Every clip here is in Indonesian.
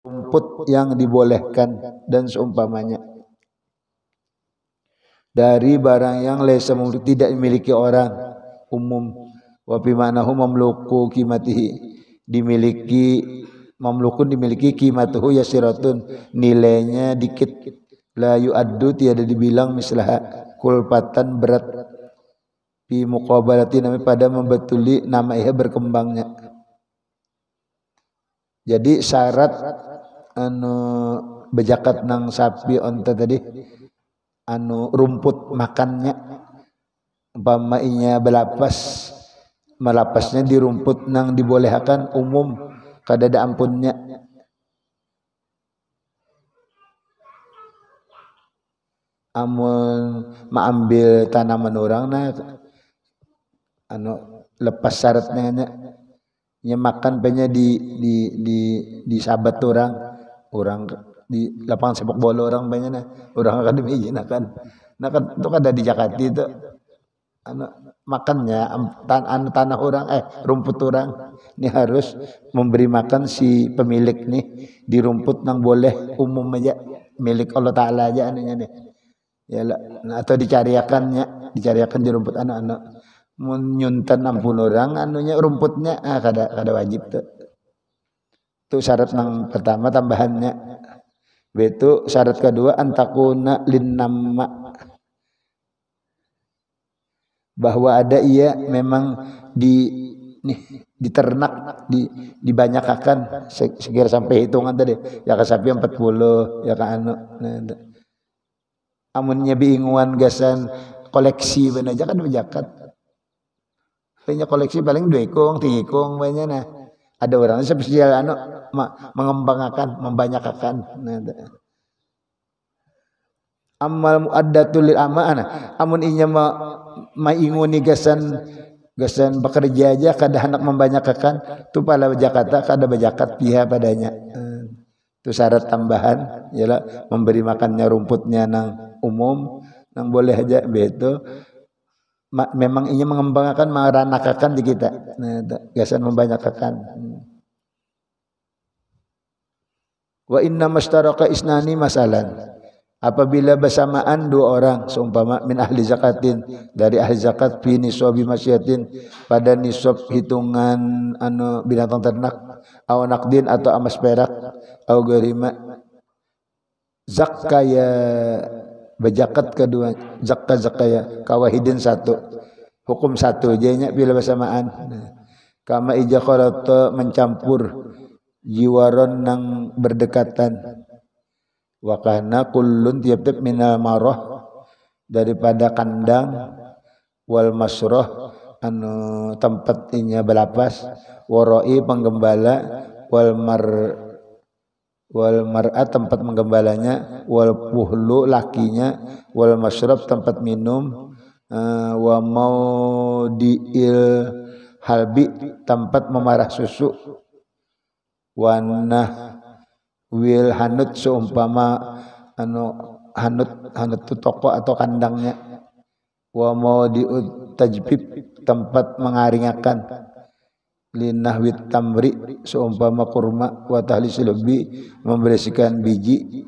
rumput yang dibolehkan dan seumpamanya dari barang yang laisa tidak dimiliki orang umum. Wa fi ma'nahu mamluku qimatihi, dimiliki mamlukun dimiliki qimatuhu yasiratun, nilainya dikit, la yu'addu tiada dibilang mislaha kulpatan berat, fi muqabalati nami pada membetuli nama iha berkembangnya. Jadi syarat anu bejakat nang sapi onta tadi anu rumput makannya, umpamanya belapas melapasnya di rumput nang dibolehkan umum kadada ampunnya. Amun maambil tanaman orang nah anu lepas syaratnya nya makan pennya di sahabat orang di lapangan sepak bola orang banyak nah orang akan diizinakan nah kan itu kan ada di Jakarta itu anu makannya tanah orang rumput orang ini harus memberi makan si pemilik nih di rumput nang boleh umum aja milik Allah Ta'ala aja anunya nih ya nah, atau dicariakan di rumput anak-anak menyuntan ampun orang anunya rumputnya kada wajib tuh. Itu syarat yang pertama tambahannya. Itu syarat kedua antakuna linnama, bahwa ada ia memang di ternak dibanyakakan sekira sampai hitungan tadi ya ka sapi 40 ya ka anu nah, amunnya biinguan gasan koleksi bener aja kan berjakat. Punya koleksi paling 2 ekong, 3 ekong banyak nah. Ada orang spesial anu mengembangkan, membanyakakan. Nah, amal muaddatul lil amanah. Amun inya mainguni gasan bekerja aja kada hendak membanyakakan tu pala Jakarta kada bajakat pihak padanya. Itu syarat tambahan ialah memberi makannya rumputnya nang umum nang boleh aja begitu. Memang ingin mengembangkan meranakakan di kita nah, gasan membanyakakan. Wa inna mastaraka isnani masalan, apabila bersamaan 2 orang seumpama min ahli zakatin dari ahli zakat fi niswabi masyatin pada nisab hitungan anu binatang ternak au naqdin atau emas perak au garima zakaya bejakat kedua zakaya kawahidin 1 hukum 1 jenya bila bersamaan kama ija kharata mencampur jiwaron nang berdekatan wa kana kullun tiap-tiap minal marah daripada kandang wal masrah anu tempat inya belapas waroi penggembala wal mar'at tempat menggembalanya wal puhlu lakinya wal masyrab tempat minum wa maudiil halbi tempat memarah susu wanah wil hanut seumpama anu hanut tu toko atau kandangnya wa maudiut tajbib tempat mengaringakan linahwit tamri seumpama kurma wa tahlisil lebih membersihkan biji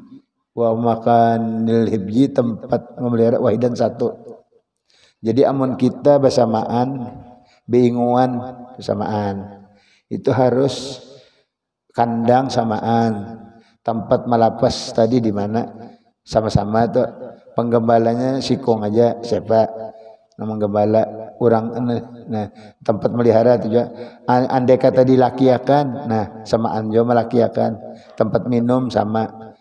wa makanil hibji tempat memelihara wahidan 1. Jadi amun kita bersamaan bingungan bersamaan itu harus kandang samaan tempat melapas tadi di mana sama-sama tuh penggembalanya sikong aja siapa nama gembala orang nah tempat melihara itu juga andai kata dilakiakan nah samaan juga melakiakan tempat minum sama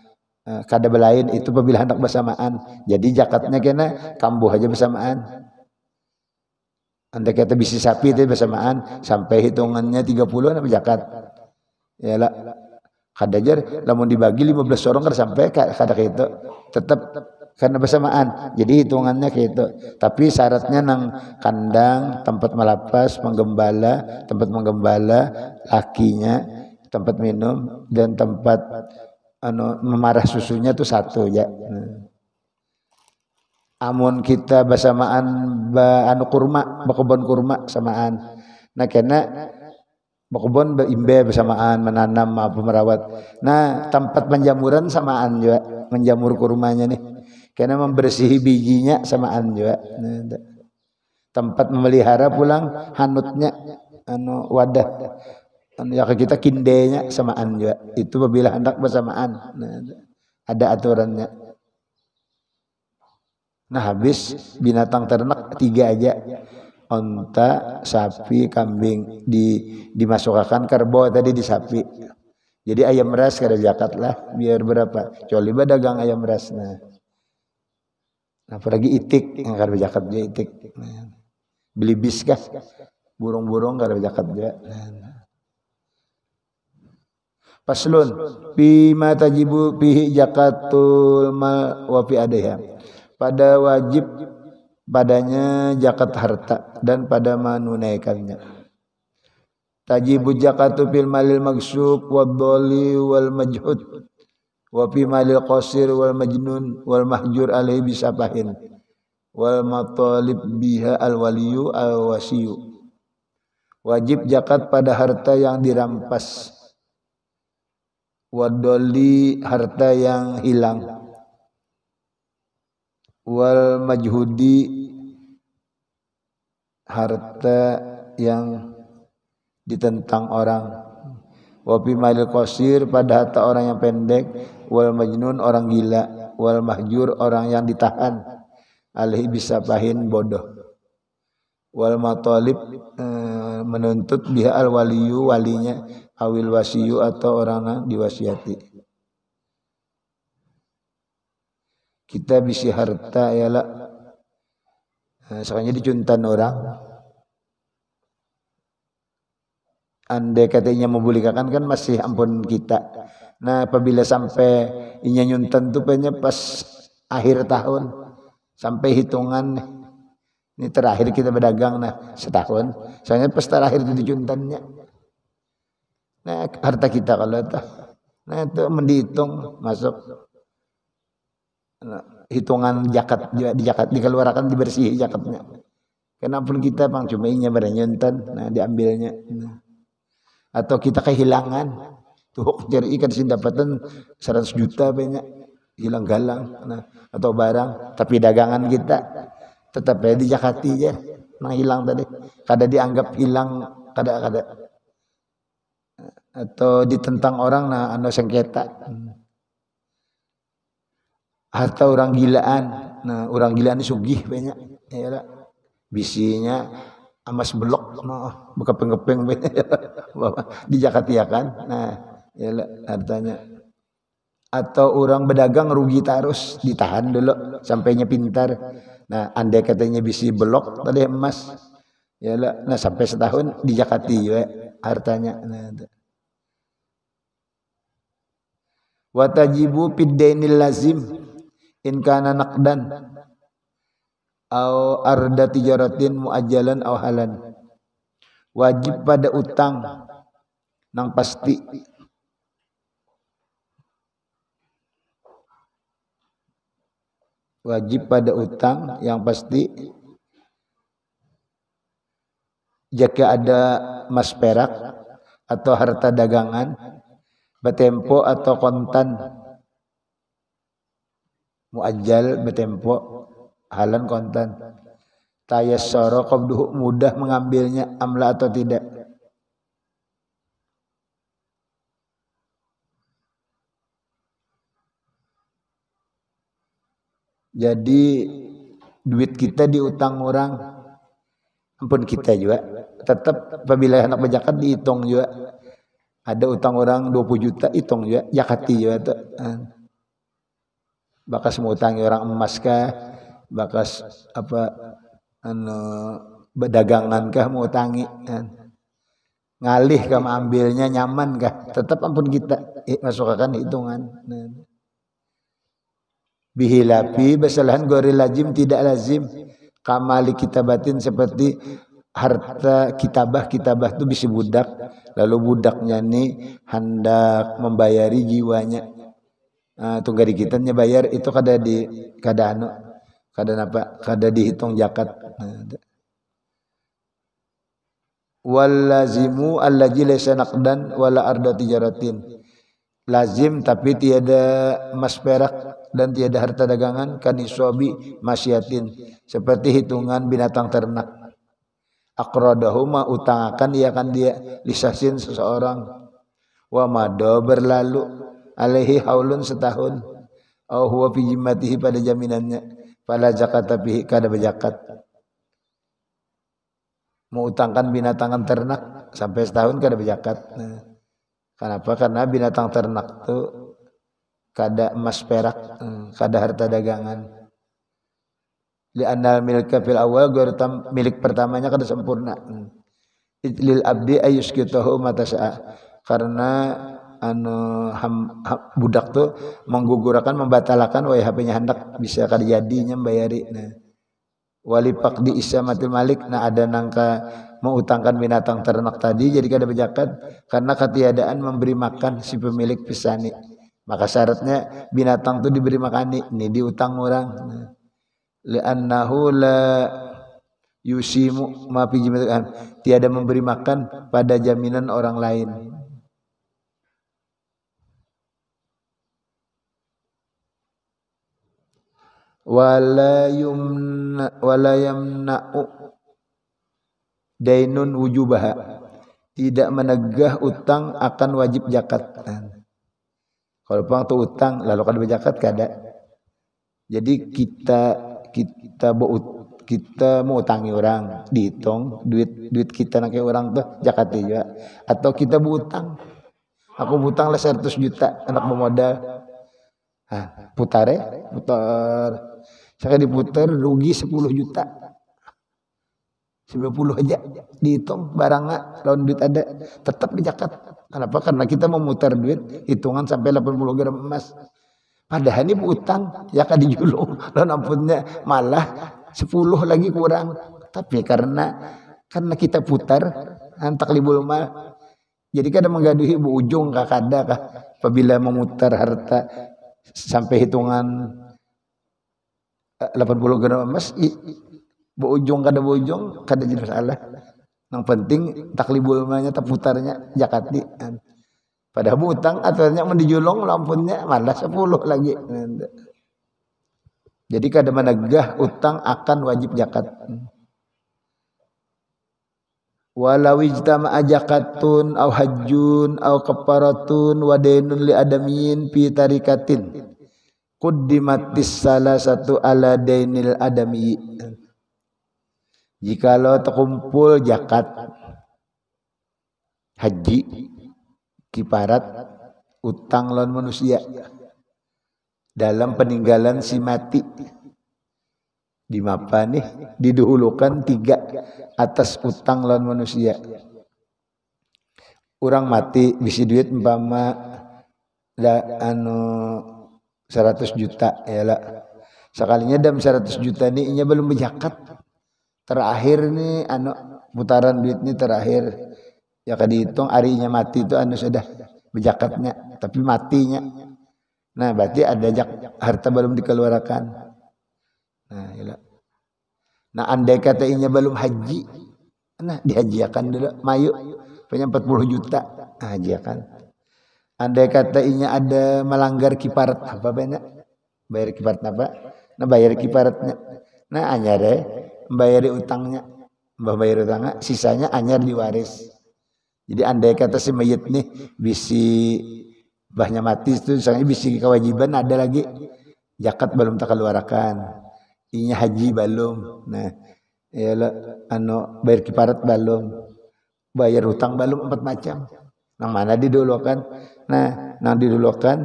kada belain itu apabila hendak bersamaan jadi jakatnya kena kambuh aja bersamaan. Andai kata bisi sapi itu bersamaan sampai hitungannya 30 apa zakat yalah kada jar lamun dibagi 15 orang kada sampai kada gitu tetap karena bersamaan jadi hitungannya kayak itu tapi syaratnya nang kandang tempat melapas tempat menggembala lakinya tempat minum dan tempat anu memarah susunya itu 1 ya. Amun kita bersamaan anu kurma bekebon kurma samaan nah kena Bekebon beimbe bersamaan, menanam apa merawat. Nah, tempat penjamuran samaan juga, menjamur kurmanya nih. Karena membersihi bijinya samaan juga. Nah, tempat memelihara pulang hanutnya anu wadah. Anu ya kita kindenya samaan juga. Itu apabila hendak bersamaan. Nah, ada aturannya. Nah, habis binatang ternak 3 aja. Onta, sapi, kambing dimasukkan kerbau tadi di sapi. Jadi ayam ras kada zakat lah, biar berapa? Kecuali dagang ayam ras. Nah, apalagi itik yang kada zakat dia itik. Nah, beli bis kah? Burung-burung kada zakat dia. Nah. Paslun fi ma tajibu fihi zakatul mal wa fi adha. Pada wajib padanya zakat harta dan pada menunaikannya. Tajibu zakatu fil malil magsub wad dhali wal majhud wa fi malil qasir wal majnun wal mahjur alaihi bisafahin wal matalib biha al waliyu al wasiyu. Wajib zakat pada harta yang dirampas, wad dhali harta yang hilang, wal majhudi harta yang ditentang orang, wa fi malil qasir pada harta orang yang pendek, wal majnun orang gila, wal mahjur orang yang ditahan, alaihi bisafahin bodoh, wal matalib menuntut biha al waliyu walinya, awil wasiyu atau orang yang diwasiati. Kita bisi harta ialah soalnya dicuntan orang. Andai katanya membulikakan kan masih ampun kita. Nah, apabila sampai inya nyuntan tuh pennya pas akhir tahun sampai hitungan ini terakhir kita berdagang nah setahun. Soalnya pas terakhir itu dicuntannya. Nah, harta kita kalau itu. Nah, itu mendihitung masuk hitungan zakat juga di zakat dikeluarkan dibersihi zakatnya. Kenapa kita bang cuma inya bernyuntan, nah diambilnya. Nah. Atau kita kehilangan tuh cari ikan sindapatan 100 juta banyak hilang galang, nah atau barang tapi dagangan kita tetap ya dijakati ya, nah hilang tadi kada dianggap hilang kada atau ditentang orang nah anu sengketa. Harta orang gilaan, nah orang gilaan sugih banyak, ya bisinya amas belok, nah bekepeng-kepeng banyak, dijakatiakan, nah ya hartanya. Atau orang berdagang rugi terus, ditahan dulu sampainya pintar. Nah andai katanya bisi belok tadi emas, ya nah sampai setahun dijakati ya hartanya. Nah, watajibu piddainil lazim in kana naqdan au arda tijaratin muajjalan au halan. Wajib pada utang nang pasti wajib pada utang yang pasti jika ada emas perak atau harta dagangan betempo atau kontan muajjal betempo halan kontan tayassara qabduhu mudah mengambilnya amla atau tidak. Jadi duit kita diutang orang ampun kita juga tetap apabila hendak berzakat dihitung juga. Ada utang orang 20 juta hitung juga zakati juga tuh. Bakas mau utangi orang emas kah, bakas apa anu berdagangan kah mau utangi ngalih kah ambilnya nyaman kah tetap ampun kita masukkan hitungan. Bihilafi basalahan goril lazim tidak lazim kamali kitabatin seperti harta kitabah itu bisa budak lalu budaknya nih hendak membayari jiwanya. Tunggari kitanya bayar itu kada dihitung zakat. wal lazimu allazi laysa naqdan wala arda tijaratin. Lazim tapi tiada emas perak dan tiada harta dagangan, kanisobi masyatin, seperti hitungan binatang ternak. Aqradahuma utangakan ia kan dia lisasin seseorang. Wa mado berlalu alaihi haulun setahun. Au huwa fi jimmatihi pada jaminannya. Fala zakata fihi kada berzakat. Mau utangkan binatang ternak sampai setahun kada berzakat. Nah, kenapa? Karena binatang ternak itu kada emas perak, kada harta dagangan. Li'annal milka fil awal milik pertamanya kada sempurna. Lil abdi ayuskitahu matasa'a. Karena budak tuh menggugurkan membatalkan wa HP-nya hendak bisa kada jadinya bayari. Nah, wali faqdi isamatil malik, nah ada nangka mengutangkan binatang ternak tadi jadi kada berzakat karena ketiadaan memberi makan si pemilik pisani. Maka syaratnya binatang itu diberi makan nih diutang orang. Nah, li'annahu la yusimu ma fi jami'an, tiada memberi makan pada jaminan orang lain. Wala yamna'u dainun wujubaha, tidak menegah utang akan wajib zakat. Kalau pang tu utang lalu kada berzakat kada. Jadi kita mau utangi orang, dihitung duit kita nak orang tuh zakat juga. Atau kita berutang, aku berutang lah 100 juta anak bermodal. Putar. Saya diputar rugi 10 juta. 90 aja dihitung barangnya lawan duit ada tetap berzakat. Kenapa? Karena kita memutar duit hitungan sampai 80 gram emas. Padahal ini utang ya kan dijulung lawan ampunnya malah 10 lagi kurang. Tapi karena kita putar taklibul mal, jadi kada menggaduhi bu ujung kada kah apabila memutar harta sampai hitungan 80 gram emas beujung kada jadi masalah. Yang penting taklibul malnya terputarnya zakati. Padahal utang aturannya mendijulung lampunnya malah 10 lagi. Jadi kada menegah utang akan wajib zakat. Walau ijtama'a zakatun aw hajjun aw kafaratun wa dainun li adamin fi tarikatin quddimatis salasatu ala dainil adami. Jikalau terkumpul zakat, haji, kifarat, utang lawan manusia dalam peninggalan si mati, di mapa nih didahulukan 3 atas utang lawan manusia. Orang mati bisi duit umpama 100 juta ya lah. Sekalinya dalam 100 juta ini inya belum berzakat. Terakhir nih putaran duit ini terakhir ya kan dihitung harinya mati itu sudah berjakatnya tapi matinya. Nah berarti ada harta belum dikeluarkan. Nah andai kata inya belum haji, nah dihajiakan dulu mayu punya 40 juta hajiakan. Andai kata inya ada melanggar kifarat apa banyak bayar kifarat apa? Nah bayar kifaratnya. Nah anyar bayar utangnya, bayar utangnya, sisanya anyar diwaris. Jadi andai kata si mayit nih bisi bahnya mati itu misalnya bisi kewajiban ada lagi zakat belum terkeluarkan, inya haji belum. Nah, ya bayar kifarat belum, bayar utang belum 4 macam. Yang mana didulukan? Nah, yang didulukan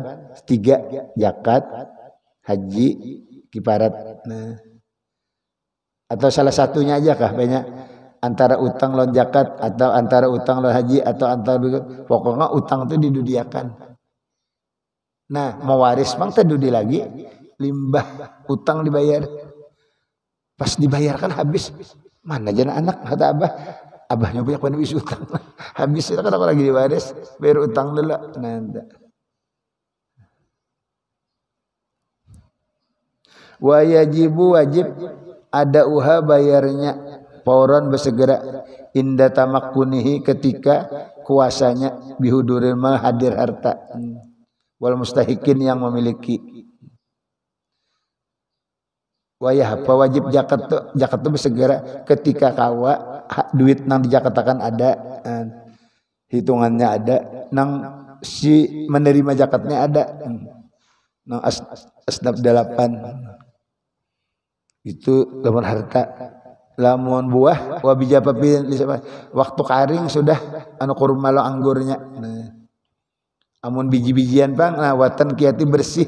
3 zakat, haji, kifarat. Nah, atau salah satunya aja kah banyak antara utang lawan zakat atau antara utang lawan haji atau antara pokoknya utang itu didudiakan. Nah mewaris bang terdudi lagi limbah utang dibayar, pas dibayarkan habis mana aja anak kata abahnya banyak penebis utang habis itu kenapa lagi diwaris bayar utang dulu. Nah wajib ada bayarnya fauran bersegera inda tamakkunihi ketika kuasanya bihuduril mal hadir harta wal mustahikin yang memiliki wayah apa wajib zakat tu bersegera ketika kawa duit nang dijakatakan ada hitungannya ada nang si menerima zakatnya ada nang asnaf 8 itu lamun harta lamun buah wa bijapapin waktu karing sudah anu kurma lo anggurnya amun biji-bijian bang watan kiati bersih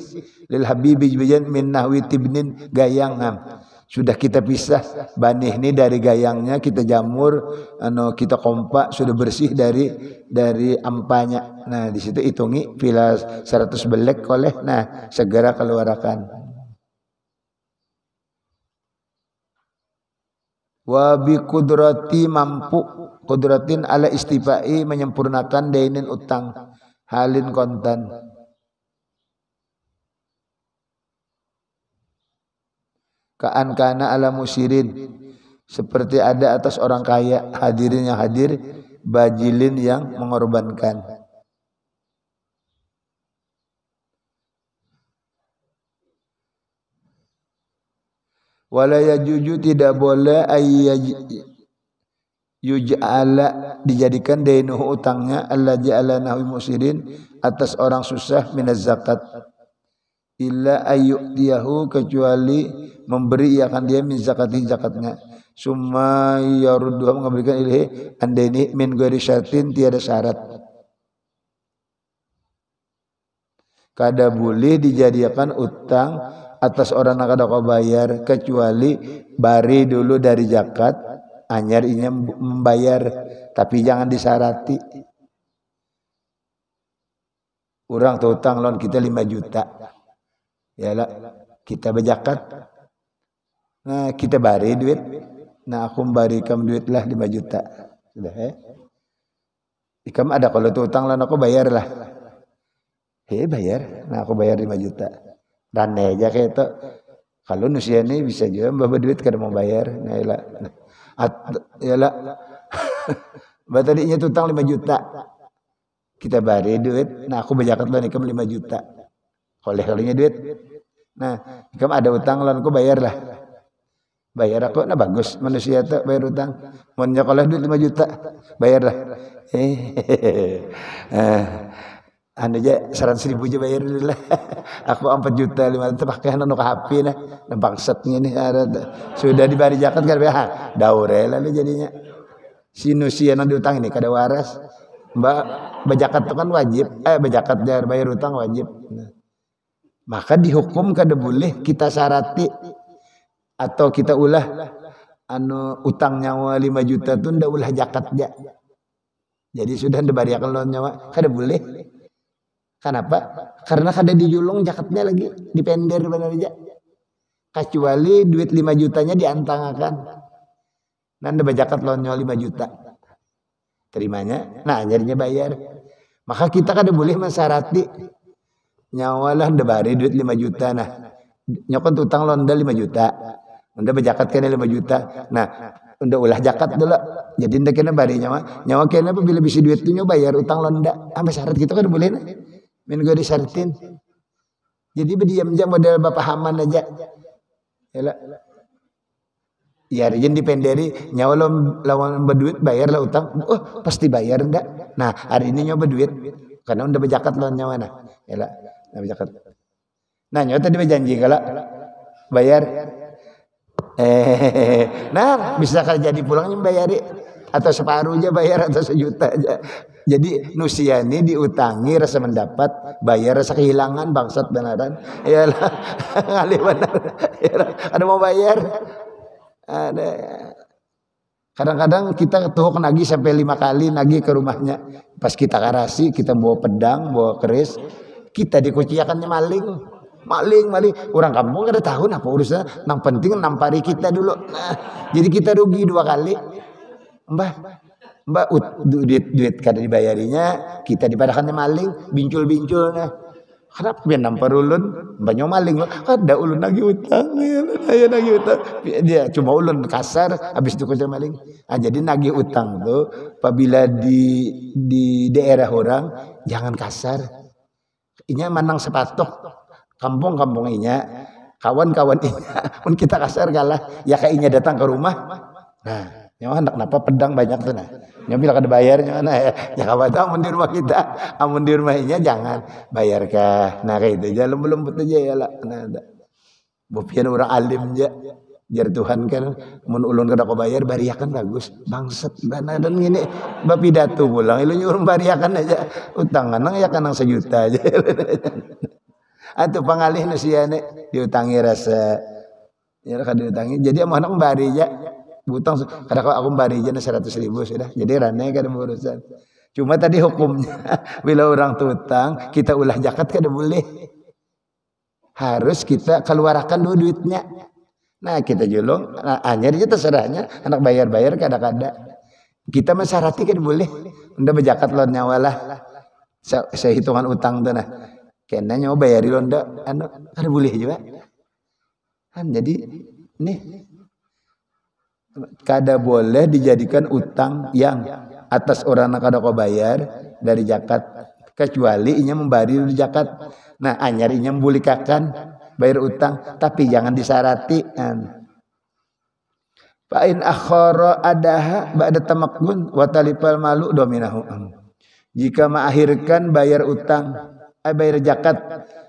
lil habibi bijian min nahwi tibnin gayang sudah kita pisah banih ini dari gayangnya kita jamur kita kompak sudah bersih dari ampanya. Nah di situ hitungi pila 100 belek oleh segera keluarkan. Wa bi kudrati mampu kudratin ala istifai menyempurnakan dainin utang halin kontan. Ka'an kana ala musirin seperti ada atas orang kaya hadirin yang hadir bajilin yang mengorbankan. Wala yajuju tidak boleh yuj'ala dijadikan dainuhu utangnya alla ja'ala nahwi musirin atas orang susah minaz zakat illa ayyudiyahu kecuali memberi akan dia min zakati zakatnya summa yarudduha mengembalikan ilahi andaini min ghairi syartin tiada syarat kada boleh dijadikan utang atas orang yang kada kau bayar kecuali bari dulu dari zakat anyar inya membayar tapi jangan disarati orang utang loan kita 5 juta ya lah kita berzakat. Nah kita bari duit. Nah aku barikan duit lah 5 juta. Sudah ikam ada kalau tu utang lah aku bayar lah. Bayar. Nah aku bayar 5 juta. Dan aja kayak itu. Kalau nusia ini bisa juga bawa duit kada mau bayar. Nah yalah. Tadinya utang 5 juta. Kita bari duit. Nah aku berzakat lah ikam 5 juta. Oleh-olehnya duit. Nah ikam ada utang lah aku bayar lah. Bayar aku, bagus manusia tu bayar utang. Mau nyekolah duit 5 juta, bayar lah. Anu aja 100.000 aja bayar dulu lah. Aku 4 juta 500 pakai anu ke HP nah. Bangsatnya nih sudah dibari zakat kan daure lalu jadinya. Si nusia nang diutang ini kada waras. Mbak berzakat itu kan wajib. Berzakat bayar utang wajib. Maka dihukum kada boleh kita syarati atau kita ulah utang nyawa 5 juta tu ndak ulah zakat ja. Jadi sudah ndebariakan loan nyawa kada boleh. Kenapa? Karena kada dijulung zakatnya lagi, dipender benar aja. Kecuali duit 5 jutanya diantangakan. Nah ndak zakat loan nyawa 5 juta. Terimanya, nah jadinya bayar. Maka kita kada boleh mensyaratati nyawa lah ndebari duit 5 juta nah. Nyokon utang loan 5 juta. Unda berzakat kena 5 juta. Nah, unda ulah zakat dulu. Jadi unda kena bari nyawa. Nyawa kena bila bisi duit tu bayar utang londa. Sampai syarat gitu kan boleh. Min gua disyaratin. Jadi berdiam aja model bapak haman aja. Yalah. Ya rejin dipenderi nyawa lawan berduit bayar lah utang. Oh, pasti bayar enggak. Nah, hari ini nyawa berduit karena unda berzakat lawan nyawa nah. Yalah, nah berzakat. Nah, nyawa tadi berjanji kalau bayar nah bisa kan jadi pulangnya bayari atau separuh aja bayar atau 1 juta aja. Jadi nusia ini diutangi rasa mendapat bayar rasa kehilangan bangsat beneran. Iyalah ngalih benar. Ada mau bayar ada. Kadang-kadang kita tuh nagih sampai 5 kali nagih ke rumahnya. Pas kita karasi kita bawa pedang bawa keris kita dikuciakannya maling orang kampung kada tahu apa urusan nang penting nampari kita dulu nah, jadi kita rugi 2 kali mbah duit kada dibayarinya kita dipadakannya maling bincul nah Kenapa biar nampar ulun banyak maling ada ulun lagi utang ya nagih utang dia cuma ulun kasar habis itu kerja maling jadi nagih utang tuh apabila di daerah orang jangan kasar inya manang sepatok kampung-kampung inya kawan-kawan inya pun kita kasar kalah ya kayak inya datang ke rumah nah nyawa anak kenapa pedang banyak tuh nah nyawa bila kada bayarnya nah ya kawan amun di rumah kita amun di rumahnya jangan bayar kah nah kayak itu aja belum betul aja ya lah nah bupian orang alim aja jar Tuhan kan mun ulun kada ko bayar bariakan bagus bangset bana dan gini bapidato pulang ilu nyuruh bariakan aja utang nang ya kanang 1 juta aja atuh pangalih nu siane diutangi rasa ya kada diutangi jadi amun anak bari aja butang kadang aku bari aja 100.000 sudah jadi rane kada urusan cuma tadi hukumnya bila orang tutang kita ulah zakat kada boleh harus kita keluarkan dulu duitnya nah kita julung nah, hanya dia terserahnya anak bayar kada kita mensyarati kada boleh unda berzakat lawan nyawa lah saya hitungan utang tuh nah kena nyawa bayari londa anu kada boleh juga kan jadi nih kada boleh dijadikan utang yang atas orang yang kada kau bayar dari zakat kecuali inya membari zakat nah anyar inya membulikakan bayar utang tapi jangan disarati fa in akhara adaha ba'da tamakkun wa talifal malu dominahu jika mengakhirkan bayar utang bayar zakat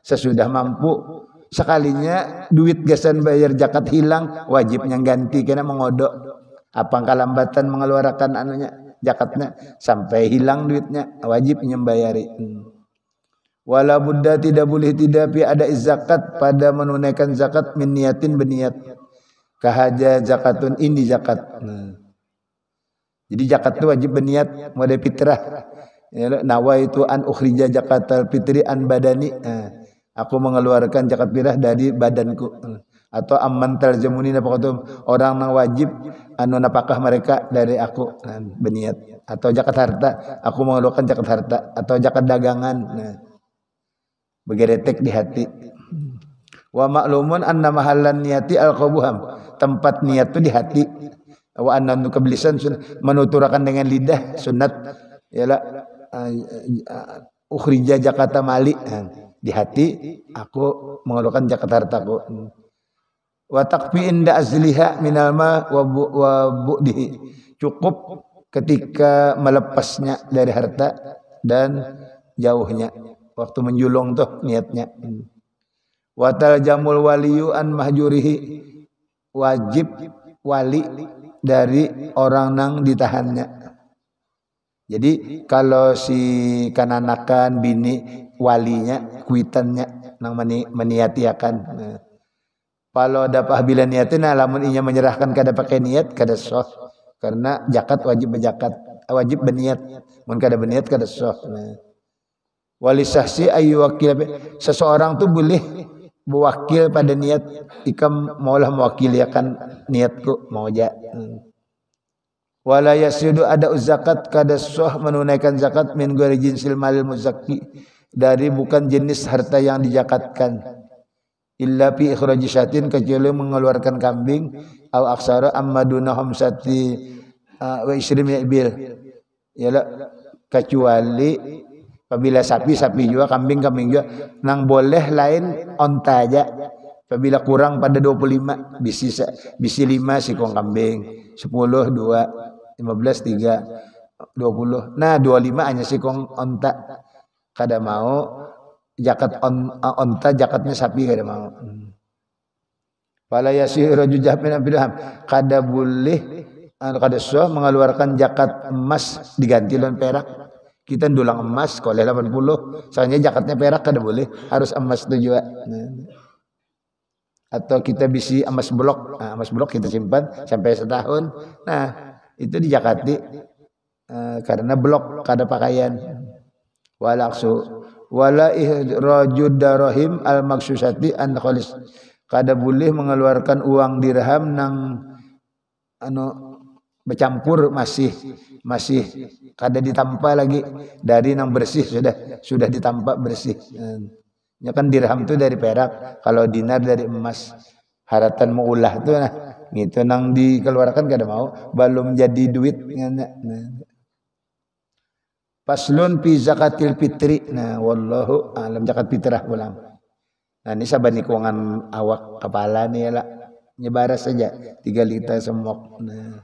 sesudah mampu sekalinya duit gasan bayar zakat hilang wajibnya ganti kena mengodok apa kalambatan mengeluarkan anunya zakatnya sampai hilang duitnya wajib nyembayari wala budda tidak boleh tidak pi ada zakat pada menunaikan zakat min niatin berniat kahaja zakatun ini zakat jadi zakat itu wajib berniat model fitrah ya, nawaitu an ukhrija zakatal fitri an badani aku mengeluarkan zakat fitrah dari badanku atau amman taljamuni nafaqatum orang yang wajib anu napakah mereka dari aku berniat atau zakat harta aku mengeluarkan zakat harta atau zakat dagangan begeretek di hati wa ma'lumun anna mahallan niyati al-qabuham tempat niat itu di hati wa anna nukablisan menuturakan dengan lidah sunat ialah ukhrija zakata mali di hati aku mengeluarkan zakat hartaku wa taqfi inda azliha minal ma wa bu'dihi cukup ketika melepasnya dari harta dan jauhnya waktu menjulung tuh niatnya wa taljamul waliyu an mahjurihi wajib wali dari orang nang ditahannya jadi kalau si kananakan bini walinya kuitannya nang meniati akan kalau dapat bila niatin lamun inya menyerahkan kada pakai niat kada sah karena zakat wajib berzakat wajib berniat mun kada berniat kada sah wali sahsi ayu wakil seseorang tu boleh berwakil pada niat ikam maulah mewakilikan niatku mau aja wala yasidu ada zakat kada sah menunaikan zakat min ghairi jinsil malil muzakki dari bukan jenis harta yang dizakatkan illa fi ikhraji syatin kecuali mengeluarkan kambing au aksara ammaduna hamsati wa isrim bil yalah kecuali apabila sapi juga kambing juga nang boleh lain onta aja apabila kurang pada 25 bisi 5 sikong kambing 10 2 15 3 20 nah 25 hanya sikong onta kada mau zakat onta zakatnya sapi kada mau fala yasiru jahmin dirham kada boleh kada sah mengeluarkan zakat emas diganti dengan perak kita dulang emas kalau 80 soalnya zakatnya perak kada boleh harus emas itu juga atau kita bisi emas blok emas blok kita simpan sampai setahun nah itu dizakati karena blok kada pakaian walaksu wala ihrajud darahim al maksusati an khalis kada boleh mengeluarkan uang dirham nang bercampur masih kada ditampa lagi dari nang bersih sudah ditampa bersih Ya kan dirham tuh dari perak, kalau dinar dari emas. Haratan mau ulah tuh nah, gitu nang dikeluarkan kada mau, belum jadi duit. Nah. Paslun fi zakatil fitri. Nah, wallahu alam zakat fitrah pulang. Nah, ini sabani kuangan awak kepala nih ya lah. Nyebaras saja 3 liter semok. Nah,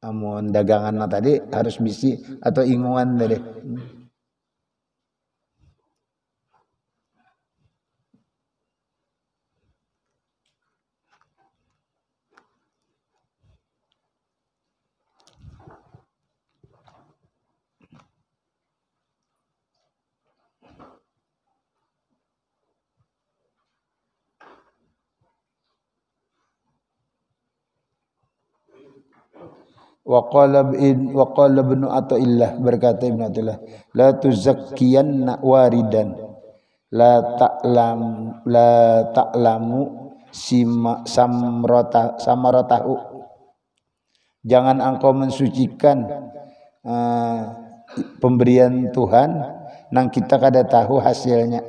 amun dagangan tadi harus bisi atau inguan tadi. Wa qala ibnu Athaillah, berkata Ibnu Athaillah, la tuzakkiyanna waridan la ta'lamu samaratahu. Jangan engkau mensucikan pemberian Tuhan nang kita kada tahu hasilnya.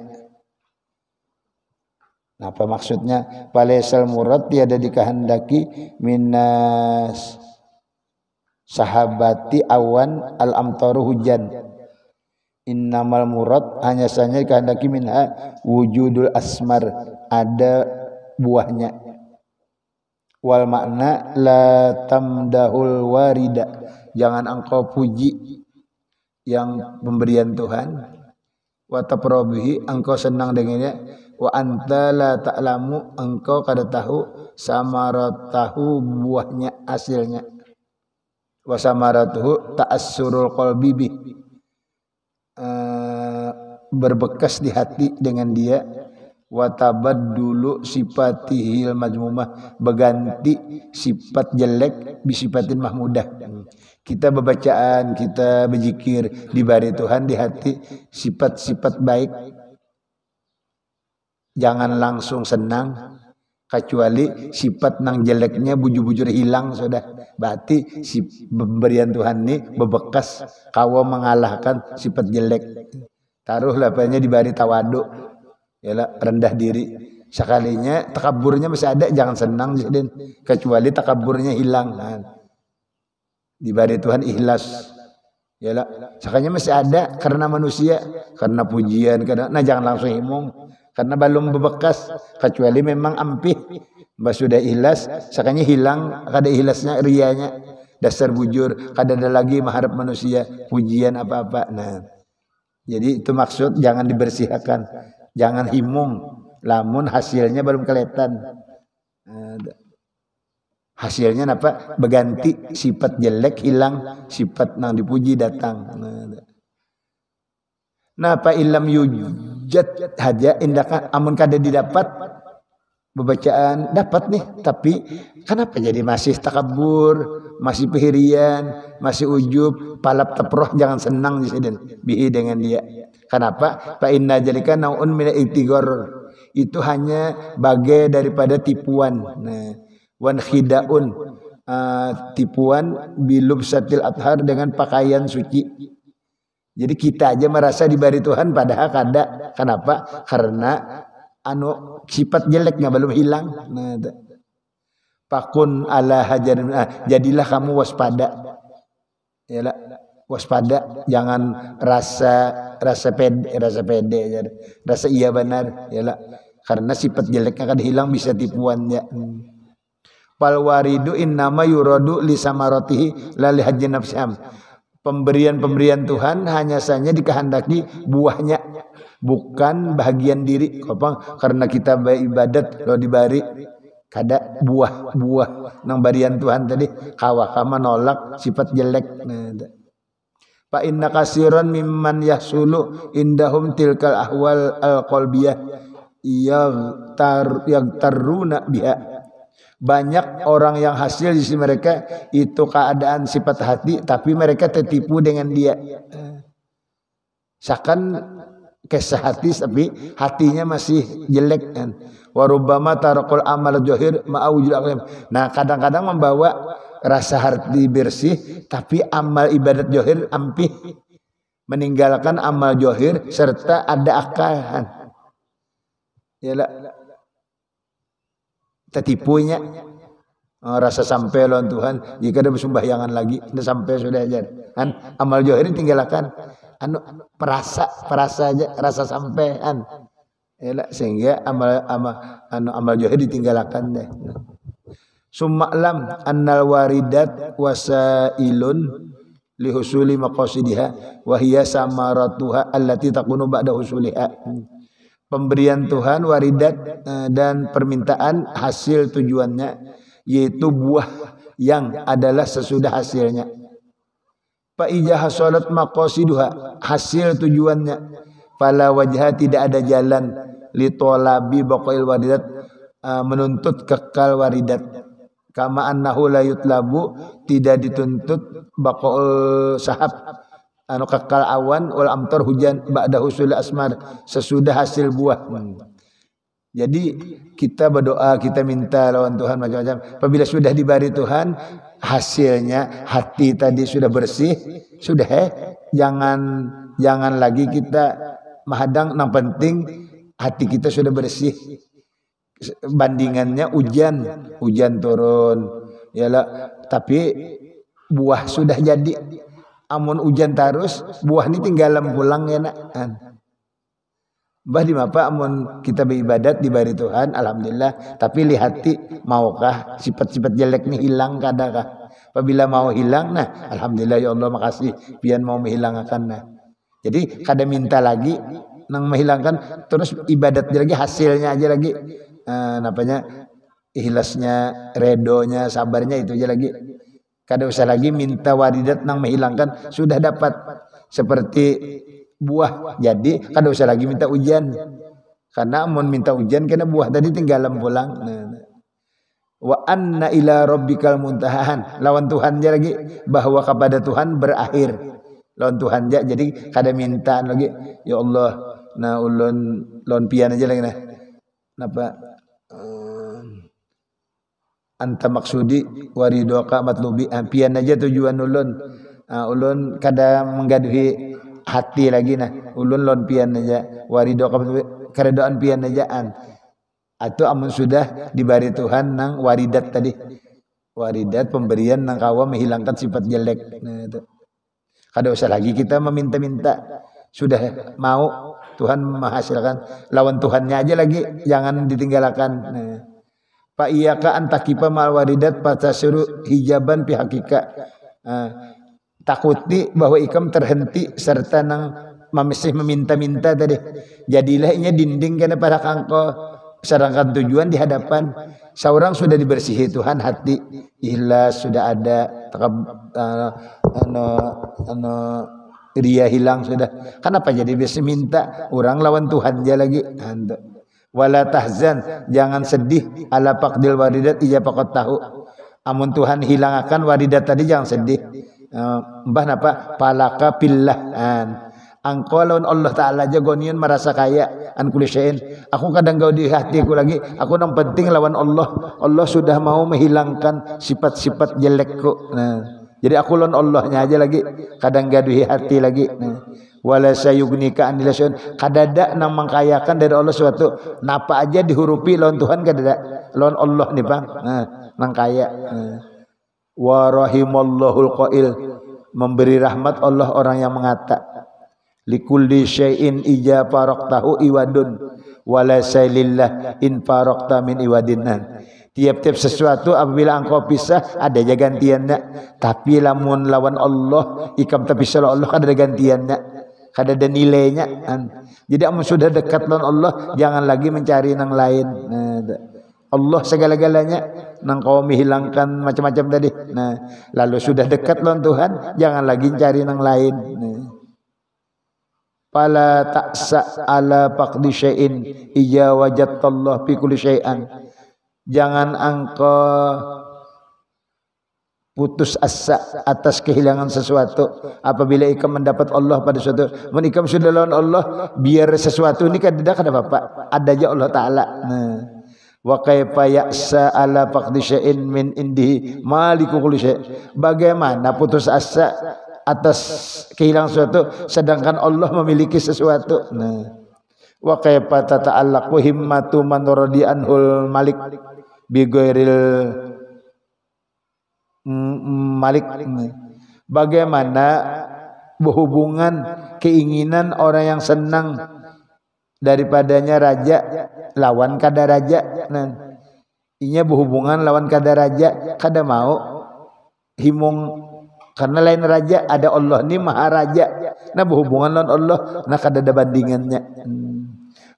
Apa maksudnya? Falaisal murad, tiada dikehendaki minas sahabati awan al amtaru hujan. Innamal murad, hanya saja dikehendaki minha wujudul asmar, ada buahnya. Wal makna la tamdahul warida, jangan engkau puji yang pemberian Tuhan. Wa taprobihi, engkau senang dengannya. Wa anta la ta'lamu, engkau kada tahu samaratahu, buahnya, hasilnya. Wa samaratuhu ta'assurul qalbi bih, berbekas di hati dengan dia. Wa tabaddulu sifatihil majmumah, berganti sifat jelek bisifatin mahmudah. Kita bebacaan, kita berzikir, diberi Tuhan di hati sifat-sifat baik, jangan langsung senang, kecuali sifat nang jeleknya bujur-bujur hilang sudah. Berarti si pemberian Tuhan ini bebekas, kau mengalahkan sifat jelek. Taruhlah apanya diberi tawadu, yalah rendah diri. Sekalinya takaburnya masih ada, jangan senang jadi, kecuali takaburnya hilang. Nah, diberi Tuhan ikhlas, yalah sekalinya masih ada karena manusia, karena pujian, karena nah jangan langsung himung, karena belum bebekas, kecuali memang ampih mbak sudah ikhlas, sekalinya hilang kada ikhlasnya, rianya, dasar bujur, kada ada lagi mengharap manusia pujian apa-apa. Nah, jadi itu maksud jangan dibersihkan, jangan himung lamun hasilnya belum kelihatan. Hasilnya apa? Berganti sifat jelek hilang, sifat nang dipuji datang. Nah, apa ilam yujad haja indaka, amun kada didapat bebacaan dapat nih, tapi kenapa jadi masih takabur, masih pehirian, masih ujub, palap teproh, jangan senang bihi dengan dia. Kenapa? Fa inna jalika naun min itigor, itu hanya bagai daripada tipuan. Nah, wan khidaun, tipuan bilubsatil athar, dengan pakaian suci. Jadi kita aja merasa diberi Tuhan padahal kada. Kenapa? Karena sifat jeleknya belum hilang. Nah, pakun ala hajar, jadilah kamu waspada. Yalah, waspada, jangan rasa pede, rasa iya benar. Yalah, karena sifat jeleknya kan hilang, bisa tipuannya. Fal waridu innama yuradu li samaratihi la li hajji nafsiham. Pemberian Tuhan hanya saja dikehendaki buahnya, bukan bahagian diri. Karena kita beribadat lo dibari kada buah nang barian Tuhan tadi, kama nolak sifat jelek. Fa inna kasiran mimman yahsulu indahum tilkal ahwal al-qalbiyah yagtaruna biha. Banyak orang yang hasil di sisi mereka itu keadaan sifat hati, tapi mereka tertipu dengan dia. Seakan kisah hati, tapi hatinya masih jelek. Warubama tarakul amal johir ma'awujul aklim. Nah, kadang-kadang membawa rasa hati bersih, tapi amal ibadat johir ampih. Meninggalkan amal johir serta ada akal. Yalah tertipunya rasa sampai lawan Tuhan jika ada bersembahyangan lagi sudah sampai sudah aja kan amal johir tinggalkan anu perasa aja rasa sampean yalah sehingga amal johir ditinggalkan deh. Suma'lam annal waridat wasailun lihusuli maqasidiha wa hiya samaratuha allati takunu ba'da husuliha. Pemberian Tuhan waridat dan permintaan hasil tujuannya yaitu buah yang adalah sesudah hasilnya. Fa ija hasalat maqasiduha hasil tujuannya fala wajha tidak ada jalan li talabi baqail waridat menuntut kekal waridat. Kama annahu la yutlabu tidak dituntut baqaul sahab kekal awan wal amtar hujan ba'da husul asmar sesudah hasil buah. Jadi kita berdoa, kita minta lawan Tuhan macam-macam. Apabila sudah diberi Tuhan hasilnya hati tadi sudah bersih, sudah jangan lagi kita menghadang. Yang penting hati kita sudah bersih. Bandingannya hujan turun yalah tapi buah sudah jadi. Amun hujan terus buah ini tinggalan pulang ya nak. Bah di mapa amun kita beribadat diberi Tuhan alhamdulillah tapi lihati maukah sifat-sifat jelek ini hilang kadakah. Apabila mau hilang nah alhamdulillah ya Allah makasih pian mau menghilangkan nah. Jadi kada minta lagi nang menghilangkan terus ibadat lagi hasilnya aja lagi. Napanya ikhlasnya, redonya, sabarnya itu aja lagi. Kada usah lagi minta waridat nang menghilangkan sudah dapat seperti buah. Jadi kada usah lagi minta hujan. Karena amun minta hujan kena buah tadi tinggalan pulang. Wa anna ila rabbikal muntahan. Lawan Tuhan aja lagi bahwa kepada Tuhan berakhir. Lawan Tuhan aja jadi kada minta lagi ya Allah nah ulun lawan pian aja lagi nah. Napa anta maksudi waridoka matlubi pian aja tujuan ulun. Ulun kada menggaduhi hati lagi nah ulun lon pian aja waridoka keredaan pian ajaan atau amun sudah diberi Tuhan nang waridat tadi waridat pemberian nang kawa menghilangkan sifat jelek nah itu kada usah lagi kita meminta-minta sudah mau Tuhan menghasilkan lawan Tuhannya aja lagi jangan ditinggalkan. Fa iyyaka antakipa mal waridat fatasiru hijaban fi hakika. Takuti bahwa ikam terhenti serta nang masih meminta-minta tadi. Jadilah inya dinding kana pada kangko sedangkan tujuan di hadapan seorang sudah dibersihi Tuhan hati ikhlas sudah ada ria hilang sudah. Kenapa jadi bisa minta orang lawan Tuhan aja lagi. Wala tahzan jangan sedih ala faqdil waridat ija faqat tahu. Amun Tuhan hilangkan waridat tadi jangan sedih. Mbah napa palaka billah angko lawan Allah Ta'ala aja gonian merasa kaya an kulli syai'in. Aku kadang gau di hatiku lagi aku yang penting lawan Allah. Allah sudah mau menghilangkan sifat-sifat jelekku. Jadi aku lawan Allahnya aja lagi kadang gaduhi hati lagi. Wala sayugnika anil syai'in kadada nang mengkayakan dari Allah suatu napa aja dihurupi lawan Tuhan kadada lawan Allah nih Bang. Nang kaya. Wa rahimallahul qail memberi rahmat Allah orang yang mengata likulli syai'in ija faraqtahu iwadun wala sailillah in faraqta min iwadinan. Tiap-tiap sesuatu apabila engkau pisah ada aja gantiannya. Tapi lamun lawan Allah ikam terpisah lawan Allah ada gantiannya. Kada ada nilainya. Jadi amun sudah dekat lawan Allah jangan lagi mencari nang lain. Allah segala-galanya nang kau menghilangkan macam-macam tadi. Lalu sudah dekat lawan Tuhan jangan lagi cari nang lain. Fala ta'sa ala faqdi syai'in ija wajadtallah fi kulli syai'an. Jangan engkau putus asa atas kehilangan sesuatu apabila ikam mendapat Allah pada suatu. Mun ikam sudah lawan Allah biar sesuatu ini kada apa-apa ada aja Allah Ta'ala. Wa kaifa ya'sa ala faqdi syai'in min indihi maliku kulli syai'. Bagaimana putus asa atas kehilangan sesuatu sedangkan Allah memiliki sesuatu. Wa kaifa tata'allaqu himmatu man radi anhul malik bi ghairil malik. Bagaimana berhubungan keinginan orang yang senang daripadanya raja lawan kada raja. Nah, inya berhubungan lawan kada raja kada mau himung karena lain raja ada Allah ni maha raja. Nah berhubungan lawan Allah nah kada ada bandingannya.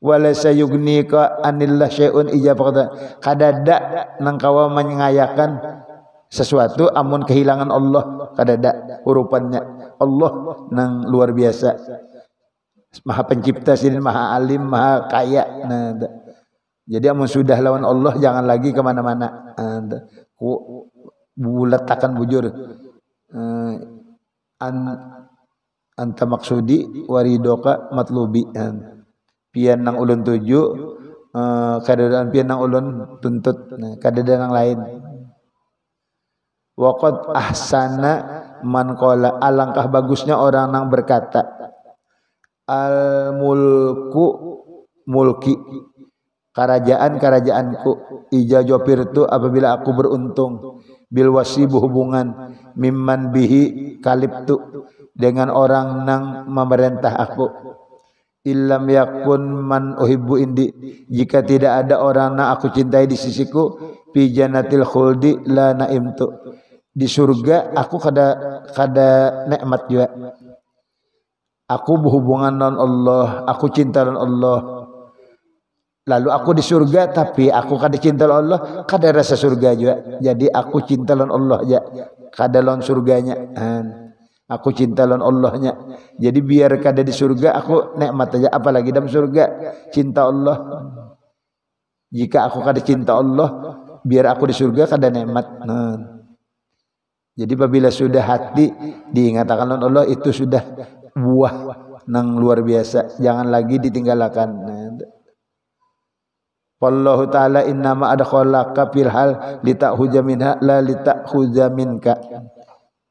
Wala sayugnika anillah syai'un ijabah kada ada nang kawa mengayakan sesuatu amun kehilangan Allah kada ada urupannya. Allah nang luar biasa maha pencipta sini maha alim maha kaya. Nah, jadi amun sudah lawan Allah jangan lagi kemana-mana. Letakkan bujur anta maksudi waridoka matlubi. Pian nang ulun tuju kadadaan pian nang ulun tuntut kadadaan nang lain. Waqad ahsana man qala alangkah bagusnya orang nang berkata al mulku mulki kerajaanku ija jopirtu apabila aku beruntung bil wasibu hubungan mimman bihi kalibtu dengan orang nang memerintah aku illam yakun man uhibbu indi jika tidak ada orang nang aku cintai di sisiku fi jannatil khuldi la naimtu di surga aku kada nikmat juga. Aku berhubungan dengan Allah, aku cinta dengan Allah. Lalu aku di surga tapi aku kada cinta dengan Allah, kada rasa surga juga. Jadi aku cinta dengan Allah aja, kada lawan surganya. Aku cinta dengan Allahnya. Jadi biar kada di surga aku nikmat aja, apalagi dalam surga cinta Allah. Jika aku kada cinta Allah, biar aku di surga kada nikmat. Jadi apabila sudah hati diingatkan oleh Allah itu sudah buah nang luar biasa, jangan lagi ditinggalkan. Wallahu ta'ala innama adkhalaka fil hal lita'huja minha la lita'khuza minka.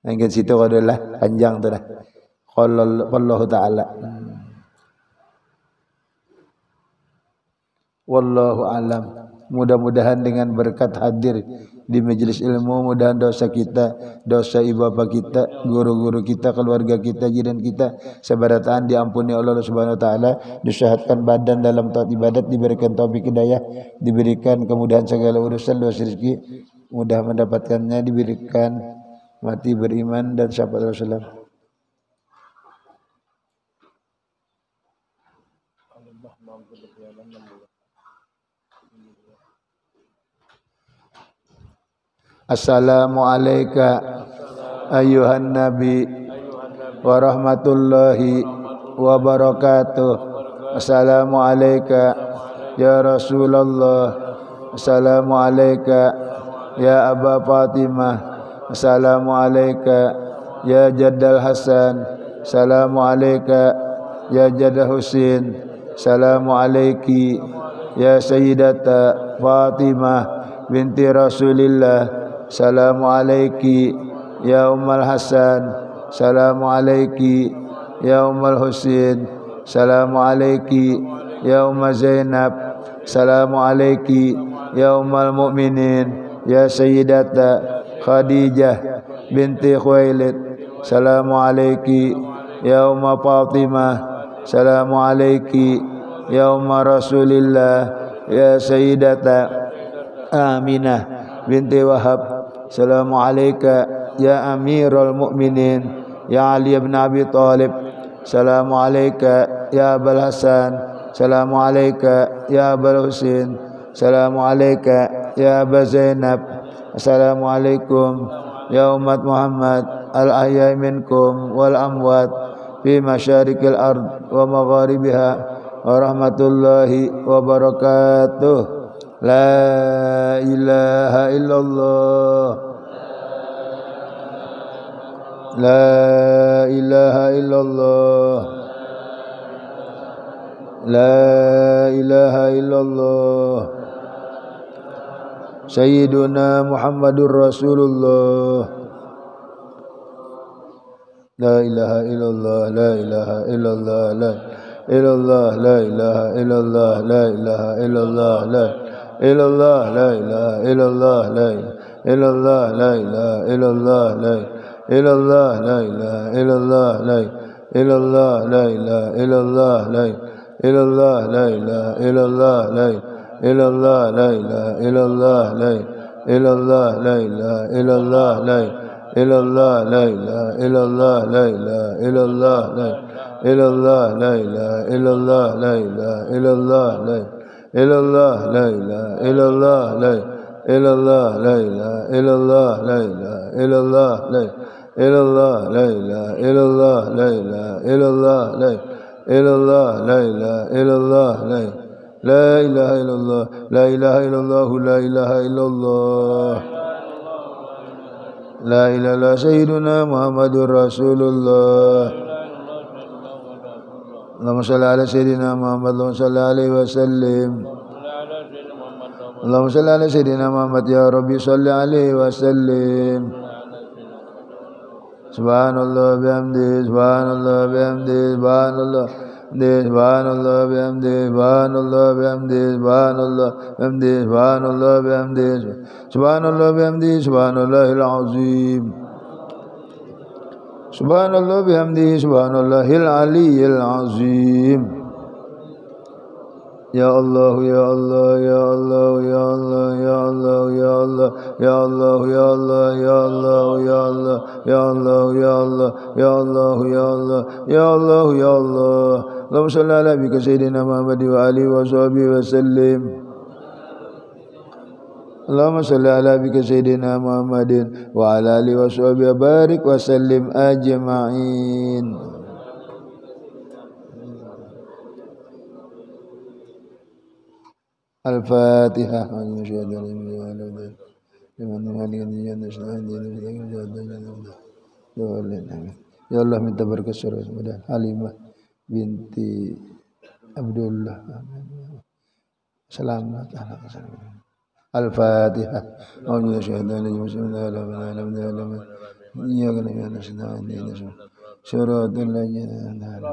Angkat situ adalah panjang tu dah. Wallahu ta'ala. Wallahu alam. Mudah-mudahan dengan berkat hadir di majelis ilmu, mudahan dosa kita, dosa ibu bapa kita, guru-guru kita, keluarga kita, jiran kita, sebarataan diampuni oleh Allah Subhanahu wa taala, disehatkan badan dalam taat ibadat, diberikan taufik hidayah, diberikan kemudahan segala urusan, luas rezeki, mudah mendapatkannya, diberikan mati beriman dan syafaat Rasulullah. Assalamualaikum ayuhan nabi wa rahmatullahi wa barakatuh. Assalamualaikum ya Rasulullah. Assalamualaikum ya Aba Fatimah. Assalamualaikum ya Jaddal Hasan. Assalamualaikum ya Jaddal Husin. Assalamualaikum ya Sayyidata Fatimah binti Rasulillah. Assalamualaikum ya Ummul Hasan. Assalamualaikum ya Ummul Husin. Assalamualaikum ya Ummul Zainab. Assalamualaikum ya Ummul Mukminin ya Sayyidata Khadijah binti Khuwailid. Assalamualaikum ya Ummul Fatimah. Assalamualaikum ya Ummul Rasulillah ya Sayyidata Aminah binti Wahab. Assalamualaikum ya Amirul Mukminin ya Ali bin Abi Thalib. Assalamualaikum ya Abul Hasan. Assalamualaikum ya Abul Husin. Assalamualaikum ya Abu Zainab. Assalamualaikum ya umat Muhammad al-ahya'i minkum wal amwat fi masyarikil ard wa magharibiha wa rahmatullahi wa barakatuh. La ilaha illallah. La ilaha illallah. La ilaha illallah. Sayyiduna Muhammadur Rasulullah. La ilaha illallah. La ilaha illallah. illallah, la ilaha illallah, la ilaha illallah, la illallah, la ilaha illallah, la illallah, la ilaha illallah, la illallah, la ilaha illallah, la illallah, la ilaha illallah, la illallah, la ilaha illallah, la illallah, la ilaha illallah, la illallah, la ilaha illallah, la illallah, la ilaha illallah, la ilaha illallah, la illallah, la ilaha illallah, la ilaha illallah, la illallah, la ilaha illallah, la illallah, la ilaha illallah, la ilaha illallah, la illallah, la ilaha illallah, la ilaha illallah, la illallah, la ilaha illallah, la ilaha illallah, la ilaha illallah, la ilaha illallah, la ilaha illallah, sayyiduna Muhammadur Rasulullah. Allahumma salli ala sayyidina Muhammad, Allahumma salli alaihi wasallim. Allahumma salli ala sayyidina Muhammad, ya Rabbi salli alaihi wasallim. Subhanallah bihamdi, subhanallah bihamdi, subhanallah subhanallah bihamdi, subhanallah bihamdi, subhanallah bihamdi, subhanallah bihamdi, subhanallah bihamdi, subhanallahil azim. Subhanallah bihamdihi, subhanallahil aliyyil azim. Ya Allah, ya Allah, ya Allah, ya Allah, ya Allah, ya Allah, ya Allah, ya Allah, ya Allah, ya Allah, ya Allah, ya Allah, ya Allah, ya Allah, ya Allah, ya Allah. Allahumma shalli ala bika sayyidina Muhammad wa alihi wa sahbihi wa sallim. Allahumma salli ala bika sayyidina Muhammadin wa ala alihi wa sahbihi barik wa sallim ajma'in. Al-Fatihah. Ya Allah minta berkat surah Halimah binti Abdullah. Selamat anak selamat. Al-Fatihah. A'udzu billahi minasyaitonir rajim. Bismillahirrahmanirrahim. Iyyaka na'budu wa iyyaka nasta'in. Shiratal ladzina an'amta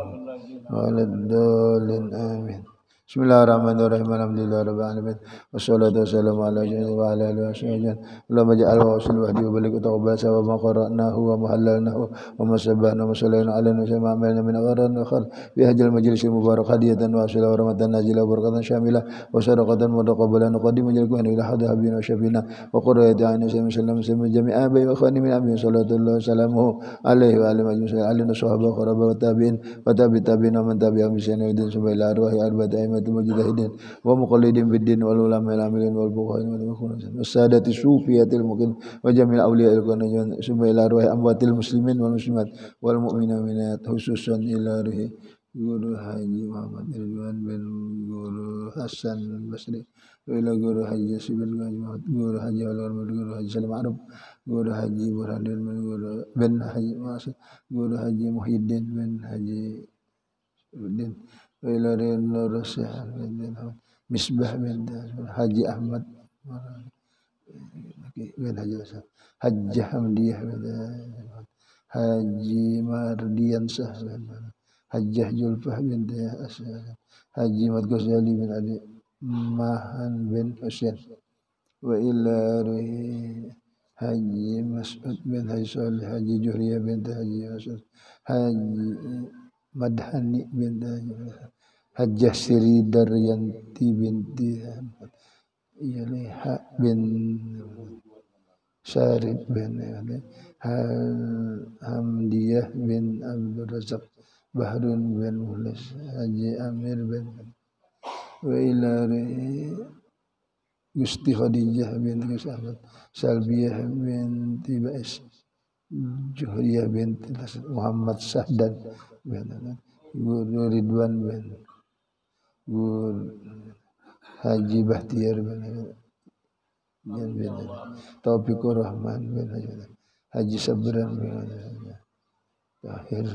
'alaihim ghairil maghdubi 'alaihim. Bismillahirrahmanirrahim. Alhamdulillahirabbil alamin. Wassalatu wassalamu ala sayyidina wa ala alihi wasallam. Allahumma ja'al wa usul wahdi wa baligh taqabbal wa ma qara'nahu wa ma halalnahu wa ma sabbahna wa sallallahu ala nabiyyina wa amalna min agharan wa khal bi hajjal majlisil mubarak hadiyatan wa asila wa rahmatan nazila wa barakatan syamilah wa sadaqatan mutaqabbalan qadiman jalkuhan ila hadha habina wa syafina wa qurrati a'yun sallallahu alaihi jami'a bi wa khani min amin sallallahu salamuhu alaihi wa alihi wa sallam sahaba qaraba wa tabi'in wa tabi'in wa man tabi'ahum bi ihsan ila subhanahu arwahi arba'ati mujtahidin wa muqallidin biddin wal ulama al amilin wal fuqaha wal sadati sufiyatil muqin wa jamil awliya'il qanajan subhanahu arwahi amwatil muslimin wal muslimat wal mu'minina minat khususan ila ruhi Guru Haji Muhammad Ridwan bin Guru Hasan Basri ila Guru Haji Sibin Guru Haji Al-Warmad Guru Haji Salim Arab Guru Haji Burhanuddin bin Haji Masud Guru Haji Muhyiddin bin Haji Udin ila Nur Rasyah Misbah bin Haji Ahmad bin Haji Haji Hamdiyah bin Haji Mardian Sah Hajjah Julfah bin Haji Mat Ghazali bin Ali Mahan bin Husain wa ila Haji Mas'ud bin Haji Salih Haji Juhriyah bin Haji Mas'ud Haji Madhani bin Hajjah Siri Daryanti binti Yaliha bin Syarif bin Hamdiyah bin Abdul Razak Bahrun bin Muhlis Haji Amir bin wa ila Gusti Khadijah binti Ahmad Salbiyah binti Bais Juhriyah binti Muhammad Sahdan bin Guru Ridwan bin Guru Haji Bahtiar bin Taufikur Rahman bin Haji Sabran bin Tahir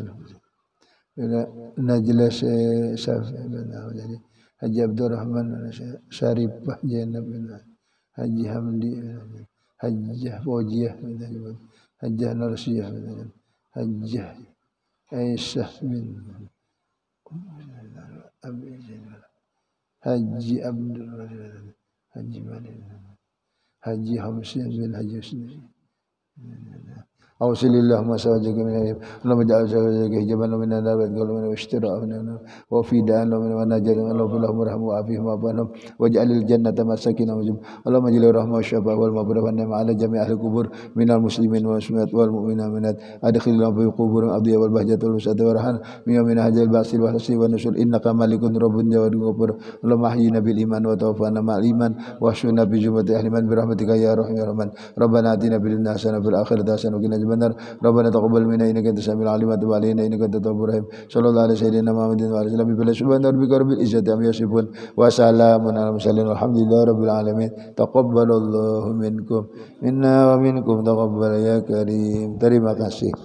Najla Syafi bin jadi Haji Abdurrahman Syarifah Zainab bin Haji Hamdi Hajjah Faujiah bin Hajjah Narsiyah bin Hajjah Aisyah bin Haji Abdul Haji Malik Haji Hamsin bin Haji Husni Ausilillah masajid min Allahumma ja'al zawjaka hijaban min an-nar wa qawlan wa ishtira'a min an-nar wa fidaan min najat Allahumma rahmu afihim wa banhum waj'alil jannata masakin wa Allahumma ja'al rahmu wa syafa wal maghfirah wa ni'ma ala jami' ahli kubur minal muslimin wal muslimat wal mu'minin minat adkhilna fi qubur abdiya wal bahjat wal usad wa rahan min hajal basil wa hasib wa nusul innaka malikun rabbun jawadun ghafur Allahumma ahyina bil iman wa tawaffana ma'al iman wa shuna bi jumlati ahli iman bi rahmatika ya rahim ya rahman rabbana atina fid dunya hasanah wa fil akhirati hasanah wa qina benar Rabbana taqabbal minna innaka antas samiul alim wa tub alaina innaka antat tawwabur rahim sallallahu alaihi sayyidina Muhammadin wa alihi wasallam subhana rabbika rabbil izzati amma yasifun wa salamun alal mursalin walhamdulillahi rabbil alamin taqabbalallahu minkum minna wa minkum taqabbal ya karim terima kasih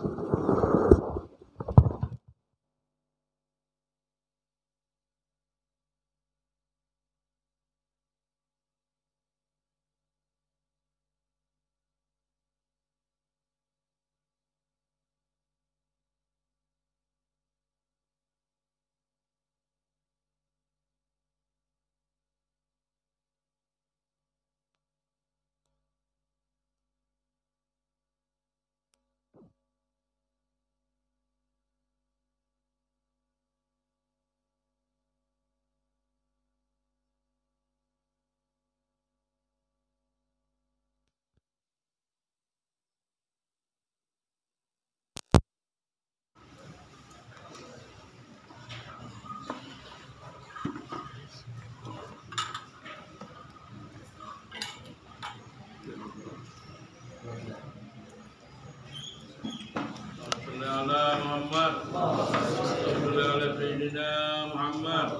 Muhammad